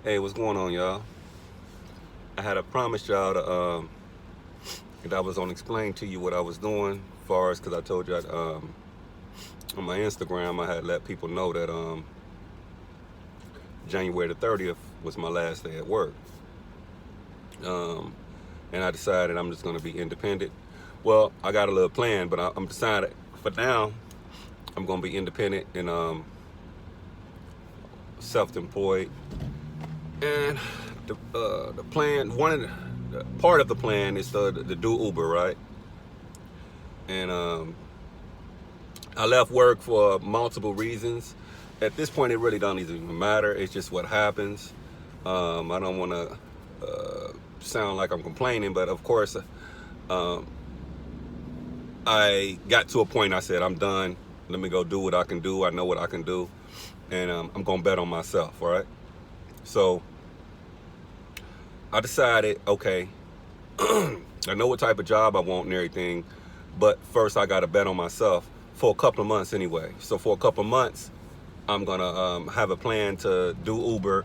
Hey, what's going on, y'all? I had promised y'all that I was gonna explain to you what I was doing, far as because I told you on my Instagram I had let people know that January the 30th was my last day at work, um, and I decided I'm just gonna be independent. Well, I got a little plan, but I'm decided for now I'm gonna be independent and self-employed. And the plan, part of the plan is to do Uber, right? And I left work for multiple reasons. At this point, it really don't even matter. It's just what happens. I don't want to sound like I'm complaining, but of course, um, I got to a point. I said, I'm done. Let me go do what I can do. I know what I can do, and I'm gonna bet on myself, right? So I decided, okay, I know what type of job I want and everything, but first I got to bet on myself for a couple of months anyway. So for a couple of months, I'm gonna have a plan to do Uber.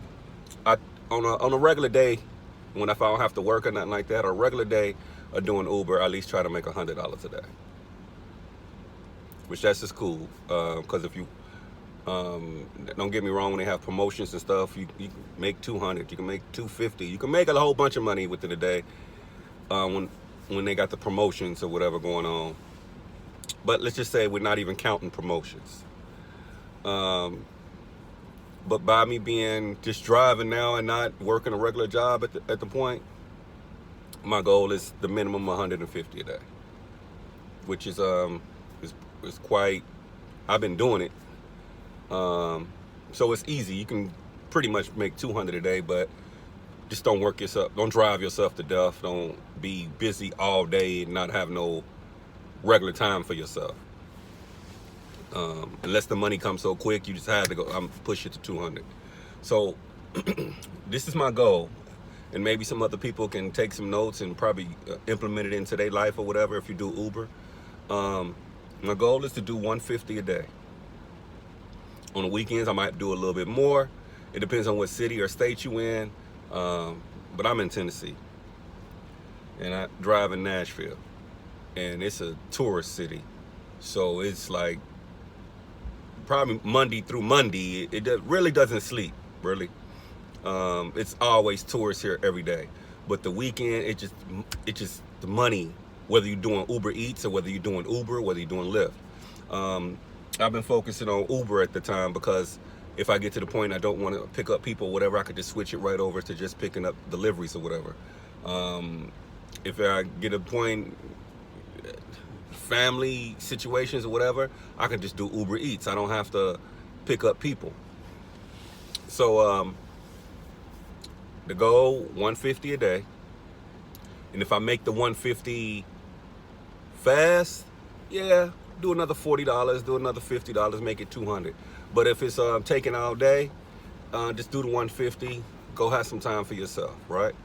I on a regular day, when if I don't have to work or nothing like that, or a regular day of doing Uber, I at least try to make $100 a day, which that's just cool. Because if you don't get me wrong, when they have promotions and stuff, you can make 200, you can make 250, you can make a whole bunch of money within a day. When they got the promotions or whatever going on. But let's just say we're not even counting promotions. Um, but by me being just driving now and not working a regular job at the point, my goal is the minimum 150 a day, which is quite. I've been doing it, so it's easy. You can pretty much make 200 a day, but just don't work yourself. Don't drive yourself to death. Don't be busy all day and not have no regular time for yourself. Unless the money comes so quick, you just have to go. I'm push it to 200. So this is my goal, and maybe some other people can take some notes and probably implement it into their life or whatever. If you do Uber, my goal is to do 150 a day. On the weekends, I might do a little bit more. It depends on what city or state you in. But I'm in Tennessee, and I drive in Nashville, and it's a tourist city, so it's like probably Monday through Monday. It really doesn't sleep, really. It's always tourists here every day, but the weekend it just the money. Whether you're doing Uber Eats or whether you're doing Uber, whether you're doing Lyft. I've been focusing on Uber at the time because if I get to the point I don't want to pick up people or whatever, I could just switch it right over to just picking up deliveries or whatever. If I get a point, family situations or whatever, I can just do Uber Eats. I don't have to pick up people. So the goal, 150 a day. And if I make the 150 fast, yeah, do another $40, do another $50, make it 200. But if it's taking all day, just do the 150. Go have some time for yourself, right?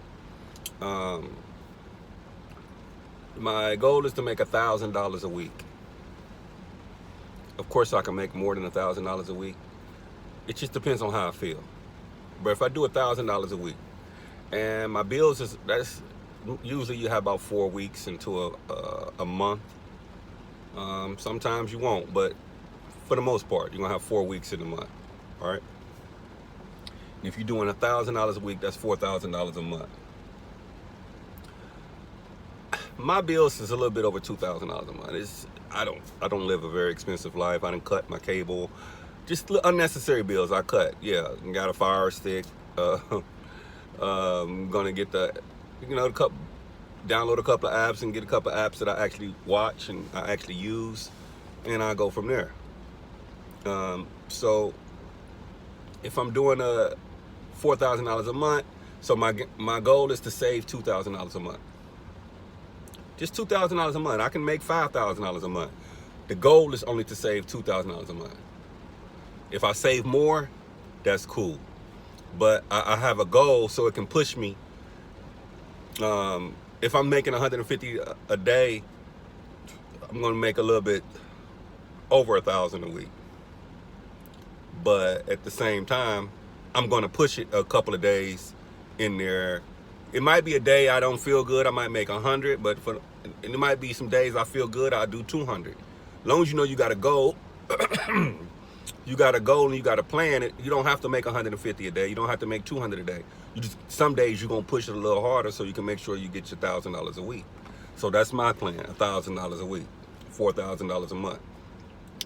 My goal is to make $1,000 a week. Of course, I can make more than $1,000 a week. It just depends on how I feel. But if I do $1,000 a week, and my bills that's usually you have about 4 weeks into a month. Sometimes you won't, but for the most part, you're gonna have 4 weeks in a month. All right. If you're doing $1,000 a week, that's $4,000 a month. My bills is a little bit over $2,000 a month. I don't live a very expensive life. I didn't cut my cable, just unnecessary bills I cut. Yeah, got a Fire Stick. I'm gonna get download a couple of apps and get a couple of apps that I actually watch and I actually use, and I go from there. So if I'm doing $4,000 a month, so my goal is to save $2,000 a month. Just $2,000 a month. I can make $5,000 a month. The goal is only to save $2,000 a month. If I save more, that's cool. But I have a goal so it can push me. If I'm making 150 a day, I'm gonna make a little bit over $1,000 a week. But at the same time, I'm going to push it a couple of days in there. It might be a day I don't feel good, I might make 100, but it might be some days I feel good, I'll do 200. As long as you know you got to go, you got to go and you got to plan it. You don't have to make 150 a day. You don't have to make 200 a day. You just, some days you're going to push it a little harder so you can make sure you get your $1,000 a week. So that's my plan, $1,000 a week, $4,000 a month,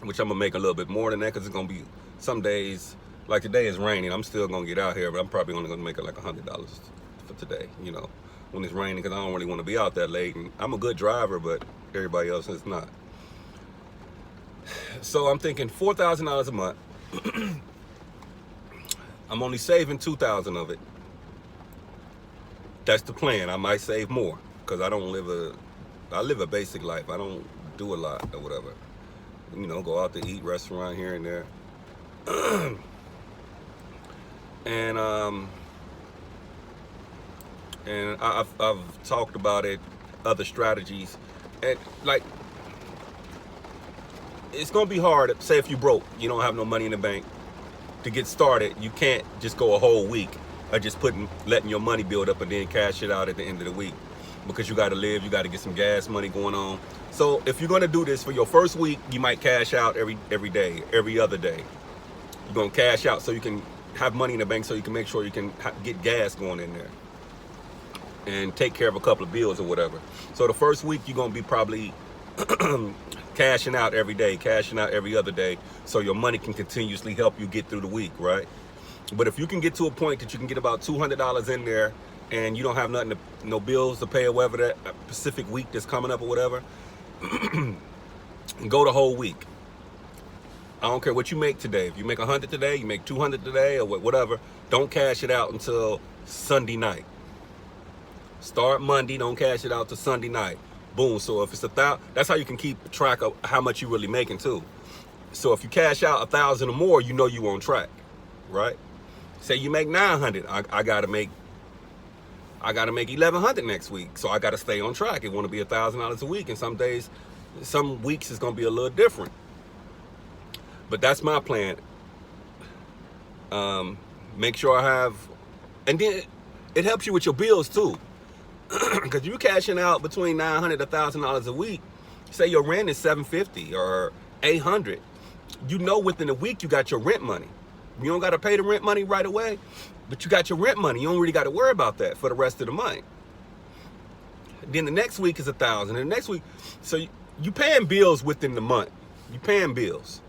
which I'm going to make a little bit more than that because it's going to be some days, like today is raining. I'm still going to get out here, but I'm probably only going to make it like $100 for today, you know, when it's raining, because I don't really want to be out that late. And I'm a good driver, but everybody else is not. So I'm thinking $4,000 a month. I'm only saving $2,000 of it. That's the plan. I might save more because I live a basic life. I don't do a lot or whatever. You know, go out to eat, restaurant here and there. And I've talked about it, other strategies, and like, it's gonna be hard. Say if you broke, you don't have no money in the bank to get started. You can't just go a whole week of just letting your money build up and then cash it out at the end of the week, because you got to live, you got to get some gas money going on. So if you're gonna do this for your first week, you might cash out every day, every other day. You're gonna cash out so you can have money in the bank, so you can make sure you can get gas going in there and take care of a couple of bills or whatever. So the first week you're gonna be probably cashing out every day, cashing out every other day, so your money can continuously help you get through the week, right? But if you can get to a point that you can get about $200 in there and you don't have nothing, no bills to pay or whatever, that specific week that's coming up or whatever, go the whole week. I don't care what you make today. If you make 100 today, you make 200 today, or whatever, don't cash it out until Sunday night. Start Monday, don't cash it out till Sunday night. Boom. So if it's that's how you can keep track of how much you're really making too. So if you cash out 1,000 or more, you know you on track, right? Say you make 900, I gotta make 1,100 next week. So I gotta stay on track. It want to be $1,000 a week, and some days, some weeks it's gonna be a little different. But that's my plan. Make sure I have, and then it helps you with your bills too. Because you cashing out between $900 to $1,000 a week. Say your rent is $750 or $800. You know within a week you got your rent money. You don't got to pay the rent money right away, but you got your rent money. You don't really got to worry about that for the rest of the month. Then the next week is $1,000, and the next week, so you paying bills within the month. You paying bills,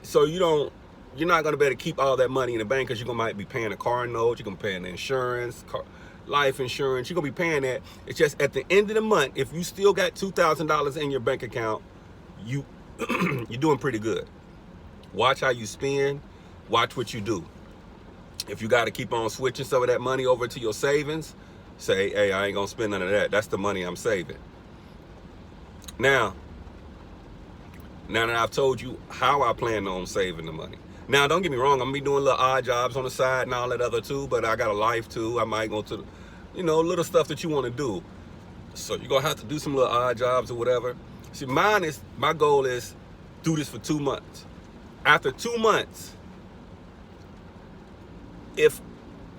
so you're not gonna be able to keep all that money in the bank, because might be paying a car note. You're gonna be paying the insurance, life insurance. You're gonna be paying that. It's just at the end of the month, if you still got $2,000 in your bank account, you're doing pretty good. Watch how you spend. Watch what you do. If you got to keep on switching some of that money over to your savings, say, hey, I ain't gonna spend none of that. That's the money I'm saving. Now that I've told you how I plan on saving the money. Now, don't get me wrong, I'm gonna be doing little odd jobs on the side and all that other too, but I got a life too. I might go to, little stuff that you want to do. So you're gonna have to do some little odd jobs or whatever. See, my goal is do this for 2 months. After 2 months, if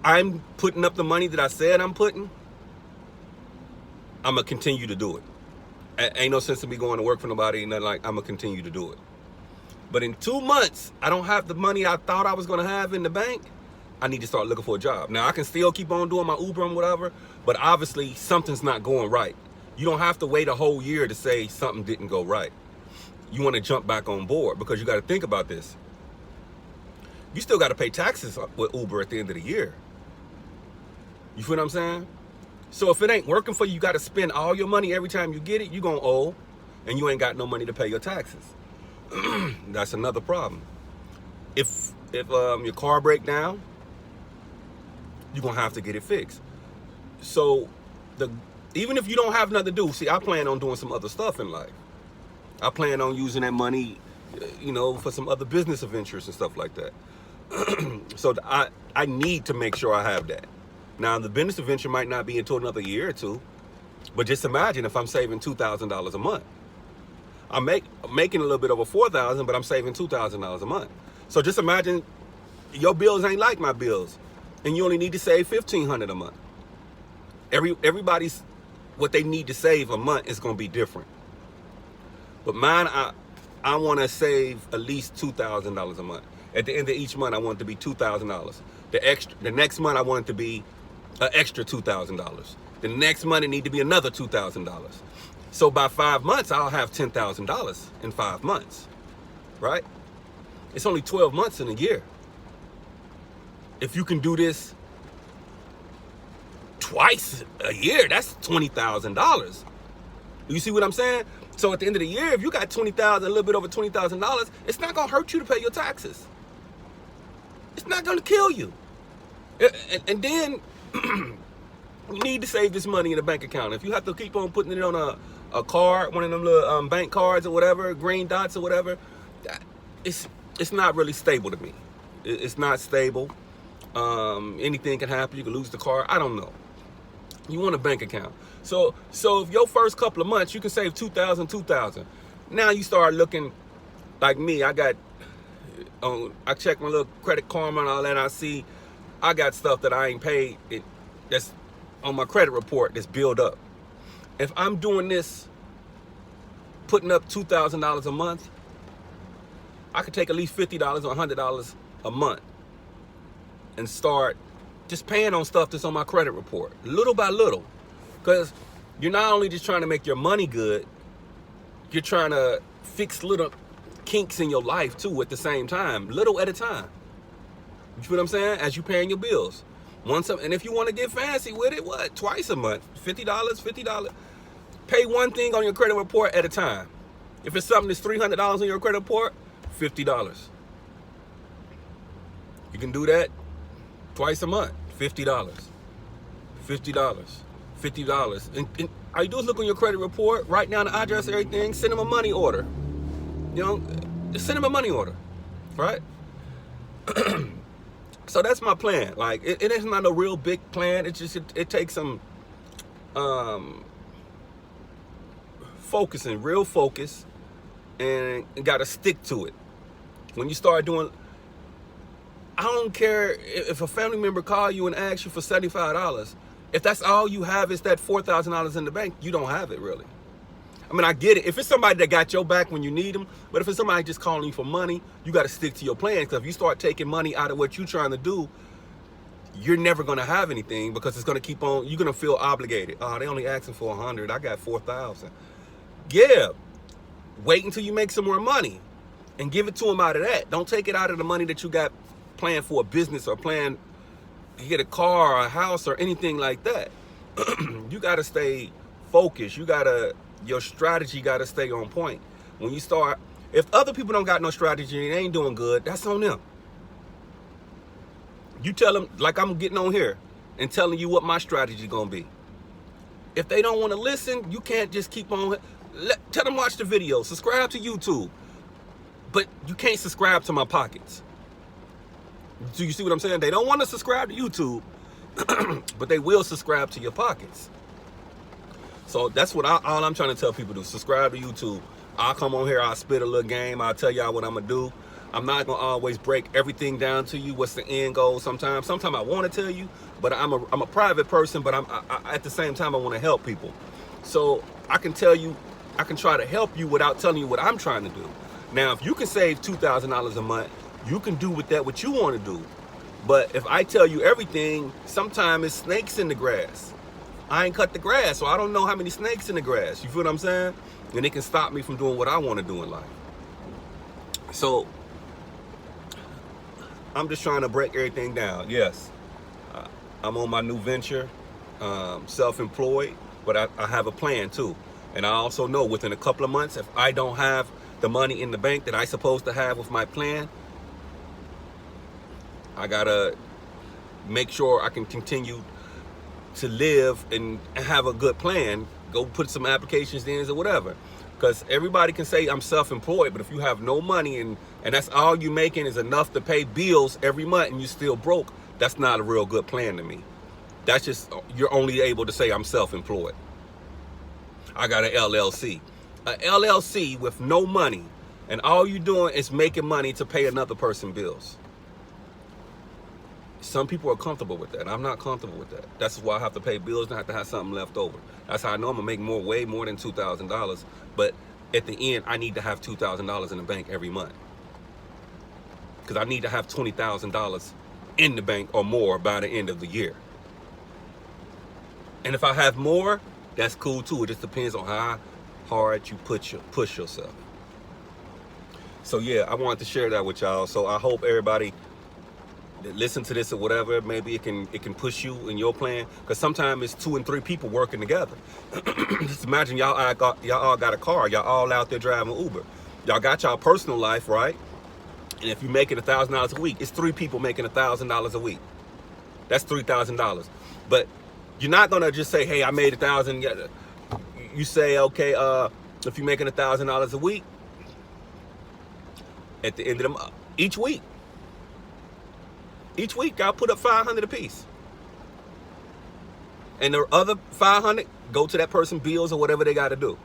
I'm putting up the money that I said I'm putting, I'm gonna continue to do it. Ain't no sense in me going to work for nobody, nothing like. I'm gonna continue to do it. But in 2 months, I don't have the money I thought I was gonna have in the bank. I need to start looking for a job. Now I can still keep on doing my Uber and whatever, but obviously something's not going right. You don't have to wait a whole year to say something didn't go right. You want to jump back on board, because you got to think about this. You still got to pay taxes with Uber at the end of the year. You feel what I'm saying? So if it ain't working for you, you got to spend all your money every time you get it, you're going to owe, and you ain't got no money to pay your taxes. That's another problem. If your car break down, you're going to have to get it fixed. So even if you don't have nothing to do, see, I plan on doing some other stuff in life. I plan on using that money, for some other business ventures and stuff like that. So I need to make sure I have that. Now, the business venture might not be until another year or two, but just imagine if I'm saving $2,000 a month. I'm making a little bit over $4,000, but I'm saving $2,000 a month. So just imagine Your bills ain't like my bills, and you only need to save $1,500 a month. Everybody's what they need to save a month is gonna be different. But mine, I want to save at least $2,000 a month. At the end of each month, I want it to be $2,000. The next month, I want it to be an extra $2,000. The next month, it need to be another $2,000. So by 5 months, I'll have $10,000 in 5 months, right? It's only 12 months in a year. If you can do this twice a year, that's $20,000. You see what I'm saying? So at the end of the year, if you got $20,000, a little bit over $20,000, it's not gonna hurt you to pay your taxes. It's not gonna kill you. And then you need to save this money in a bank account. If you have to keep on putting it on a card, one of them little bank cards or whatever, green dots or whatever, it's not really stable to me. It's not stable. Anything can happen. You can lose the card. I don't know. You want a bank account. So if your first couple of months, you can save $2,000. Now you start looking like me. I check my little Credit Karma and all that. I see I got stuff that I ain't paid. That's on my credit report that's built up. If I'm doing this, putting up $2,000 a month, I could take at least $50 or $100 a month and start just paying on stuff that's on my credit report, little by little. Because you're not only just trying to make your money good, you're trying to fix little kinks in your life too at the same time, little at a time. You see what I'm saying? As you paying your bills. And if you want to get fancy with it, what? Twice a month, $50. Pay one thing on your credit report at a time. If it's something that's $300 on your credit report, $50. You can do that twice a month, $50. And all you do is look on your credit report, write down the address, everything, send them a money order. You know, just send them a money order, right? So that's my plan. Like, it is not a real big plan. It takes some focusing, real focus, and got to stick to it. When you start doing, I don't care if a family member call you and ask you for $75. If that's all you have is that $4,000 in the bank, you don't have it really. I mean, I get it. If it's somebody that got your back when you need them, but if it's somebody just calling you for money, you got to stick to your plan. Because if you start taking money out of what you're trying to do, you're never going to have anything because it's going to keep on, you're going to feel obligated. Oh, they only asking for 100. I got 4,000. Yeah. Wait until you make some more money and give it to them out of that. Don't take it out of the money that you got planned for a business or plan to get a car or a house or anything like that. You got to stay focused. Your strategy got to stay on point. When you start, if other people don't got no strategy and they ain't doing good, that's on them. You tell them, like I'm getting on here and telling you what my strategy gonna be. If they don't want to listen, you can't just keep on. Tell them watch the video, subscribe to YouTube, but you can't subscribe to my pockets. Do you see what I'm saying? They don't want to subscribe to YouTube, but they will subscribe to your pockets. So that's what all I'm trying to tell people to do. Subscribe to YouTube. I'll come on here, I'll spit a little game, I'll tell y'all what I'm gonna do. I'm not gonna always break everything down to you. What's the end goal? Sometimes I want to tell you, but I'm a private person. But I at the same time I want to help people. So I can tell you, I can try to help you without telling you what I'm trying to do. Now, if you can save $2,000 a month, you can do with that what you want to do. But if I tell you everything, sometimes it's snakes in the grass. I ain't cut the grass, so I don't know how many snakes in the grass. You feel what I'm saying? And it can stop me from doing what I want to do in life. So I'm just trying to break everything down. Yes, I'm on my new venture, self-employed, but I have a plan too. And I also know within a couple of months, if I don't have the money in the bank that I supposed to have with my plan, I gotta make sure I can continue to live and have a good plan. Go put some applications in or whatever. Because everybody can say I'm self-employed, but if you have no money and that's all you making is enough to pay bills every month and you still broke, that's not a real good plan to me. That's just, you're only able to say I'm self-employed. I got an LLC. An LLC with no money, and all you're doing is making money to pay another person's bills. Some people are comfortable with that. I'm not comfortable with that. That's why I have to pay bills and I have to have something left over. That's how I know I'm gonna make way more than $2,000. But at the end, I need to have $2,000 in the bank every month, because I need to have $20,000 in the bank or more by the end of the year. And if I have more, that's cool too. It just depends on how hard you push yourself. So yeah, I wanted to share that with y'all. So I hope everybody that listen to this or whatever, maybe it can push you in your plan, because sometimes it's 2 and 3 people working together. Just imagine y'all all got a car, y'all all out there driving Uber. Y'all got y'all personal life, right? And if you're making $1,000 a week, it's 3 people making $1,000 a week. That's $3,000. But you're not gonna just say, hey, I made $1,000. You say, okay, if you're making $1,000 a week, at the end of the month, each week, y'all put up $500 apiece. And the other $500 go to that person's bills or whatever they got to do.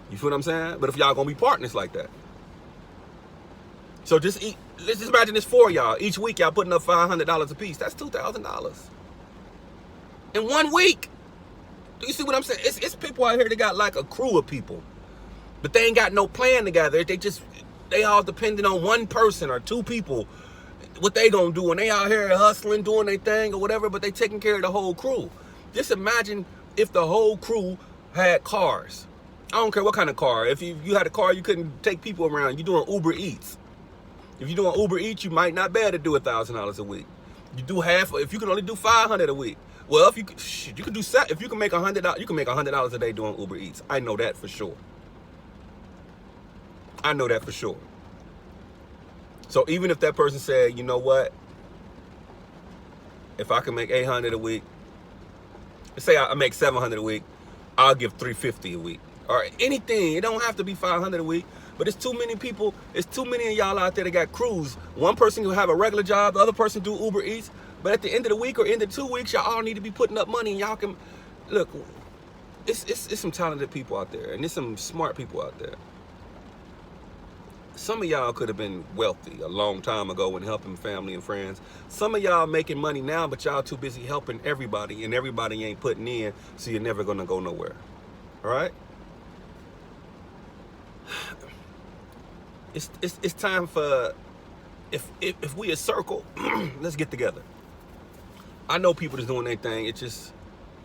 You feel what I'm saying? But if y'all gonna be partners like that, so let's just imagine this for y'all. Each week y'all putting up $500 apiece. That's $2,000 in 1 week. Do you see what I'm saying? It's people out here that got like a crew of people, but they ain't got no plan together. They all depending on one person or 2 people, what they gonna do, and they out here hustling, doing their thing or whatever, but they taking care of the whole crew. Just imagine if the whole crew had cars. I don't care what kind of car. If you had a car, you couldn't take people around. You're doing Uber Eats. If you're doing Uber Eats, you might not be able to do $1,000 a week. You do half. If you can only do $500 a week. Well, if you can do if you can make $100, you can make $100 a day doing Uber Eats. I know that for sure. I know that for sure. So even if that person said, you know what, if I can make $800 a week, let's say I make $700 a week, I'll give $350 a week or anything. It don't have to be $500 a week. But it's too many people. It's too many of y'all out there that got crews. One person will have a regular job, the other person do Uber Eats. But at the end of the week or end of 2 weeks, y'all all need to be putting up money, and y'all can look. It's some talented people out there, and there's some smart people out there. Some of y'all could have been wealthy a long time ago and helping family and friends. Some of y'all making money now, but y'all too busy helping everybody, and everybody ain't putting in, so you're never gonna go nowhere. All right? It's time for, if we a circle, let's get together. I know people that's doing their thing. It's just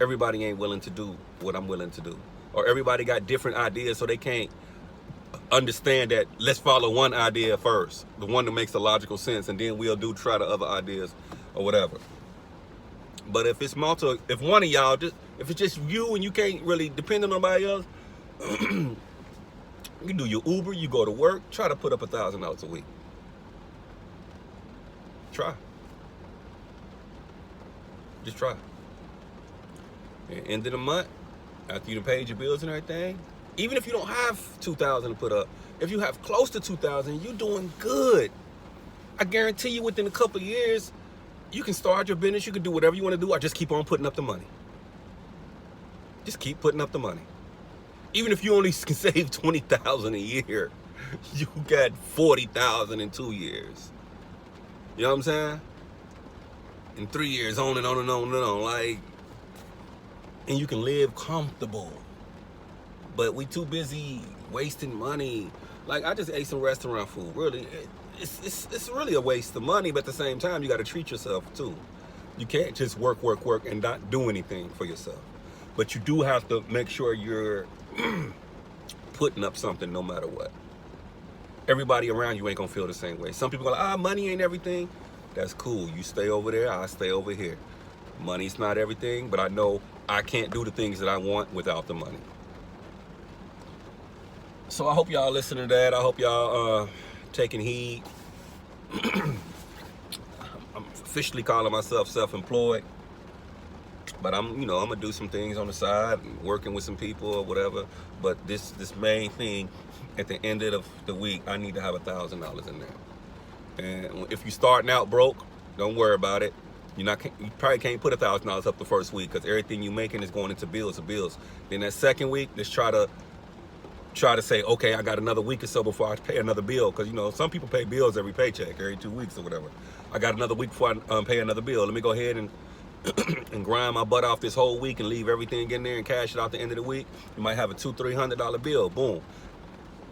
everybody ain't willing to do what I'm willing to do, or everybody got different ideas, so they can't understand that. Let's follow one idea first, the one that makes the logical sense, and then we'll try the other ideas or whatever. But if it's if one of y'all if it's just you and you can't really depend on nobody else, you do your Uber, you go to work, try to put up $1,000 a week. Try. Just try. At the end of the month, after you paid your bills and everything, even if you don't have $2,000 to put up, if you have close to $2,000, you're doing good. I guarantee you within a couple of years, you can start your business, you can do whatever you want to do, or just keep on putting up the money. Just keep putting up the money. Even if you only can save $20,000 a year, you got $40,000 in 2 years. You know what I'm saying? In 3 years, on and on and on and on. Like, and you can live comfortable. But we too busy wasting money. Like, I just ate some restaurant food. Really, it's really a waste of money. But at the same time, you got to treat yourself too. You can't just work and not do anything for yourself. But you do have to make sure you're putting up something no matter what. Everybody around you ain't gonna feel the same way. Some people are like, money ain't everything. That's cool. You stay over there, I stay over here. Money's not everything, but I know I can't do the things that I want without the money. So I hope y'all listen to that. I hope y'all taking heed. I'm officially calling myself self-employed. But I'm gonna do some things on the side, working with some people or whatever. But this main thing, at the end of the week, I need to have $1,000 in there. And if you're starting out broke, don't worry about it. You probably can't put $1,000 up the first week, because everything you're making is going into bills. Then that second week, let's try to try to say, okay, I got another week or so before I pay another bill, because you know some people pay bills every paycheck, every 2 weeks or whatever. I got another week before I pay another bill. Let me go ahead and and grind my butt off this whole week and leave everything in there and cash it out the end of the week. You might have a $200-300 bill. Boom,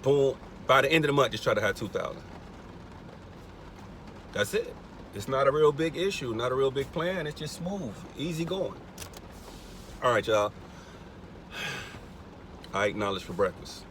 boom. By the end of the month, just try to have $2,000. That's it. It's not a real big issue, not a real big plan. It's just smooth, easy going. All right, y'all. I ate knowledge for breakfast.